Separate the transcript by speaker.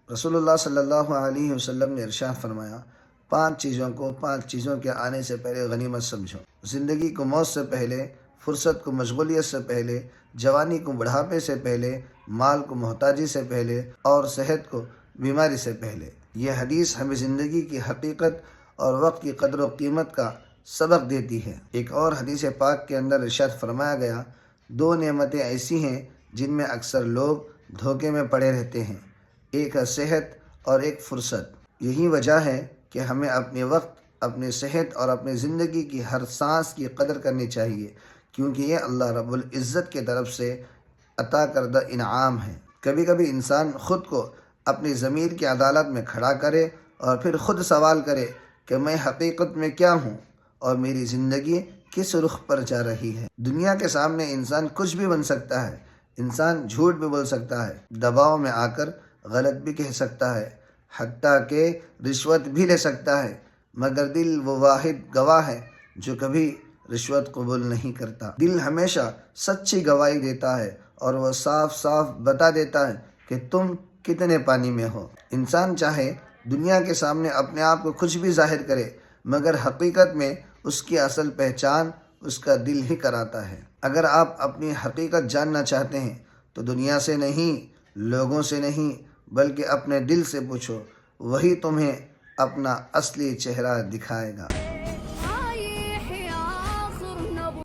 Speaker 1: رسول اللہ صلی اللہ علیہ وسلم نے ارشاد فرمایا، 5 چیزوں کو 5 چیزوں کے آنے سے پہلے غنیمت سمجھو۔ زندگی کو موت سے پہلے، فرصت کو مشغولیت سے پہلے، جوانی کو بڑھاپے سے پہلے، مال کو محتاجی سے پہلے، اور صحت کو بیماری سے پہلے۔ یہ حدیث ہمیں زندگی کی حقیقت اور وقت کی قدر و قیمت کا سبق دیتی ہے۔ ایک اور حدیث پاک کے اندر ارشاد فرمایا گیا، 2 نعمتیں ایسی ہیں جن میں اکثر لوگ دھوکے میں پڑے رہتے ہیں، ایک ہے صحت اور ایک فرصت۔ یہی وجہ ہے کہ ہمیں اپنے وقت، اپنی صحت اور اپنی زندگی کی ہر سانس کی قدر کرنی چاہیے، کیونکہ یہ اللہ رب العزت کی طرف سے عطا کردہ انعام ہے۔ کبھی کبھی انسان خود کو اپنی ضمیر کی عدالت میں کھڑا کرے اور پھر خود سوال کرے کہ میں حقیقت میں کیا ہوں اور میری زندگی کس رخ پر جا رہی ہے۔ دنیا کے سامنے انسان کچھ بھی بن سکتا ہے، انسان جھوٹ بھی بول سکتا ہے، دباؤ میں آ کر غلط بھی کہہ سکتا ہے، حتیٰ کہ رشوت بھی لے سکتا ہے، مگر دل وہ واحد گواہ ہے جو کبھی رشوت قبول نہیں کرتا۔ دل ہمیشہ سچی گواہی دیتا ہے اور وہ صاف صاف بتا دیتا ہے کہ تم کتنے پانی میں ہو۔ انسان چاہے دنیا کے سامنے اپنے آپ کو کچھ بھی ظاہر کرے، مگر حقیقت میں اس کی اصل پہچان اس کا دل ہی کراتا ہے۔ اگر آپ اپنی حقیقت جاننا چاہتے ہیں تو دنیا سے نہیں، لوگوں سے نہیں، بلکہ اپنے دل سے پوچھو، وہی تمہیں اپنا اصلی چہرہ دکھائے گا۔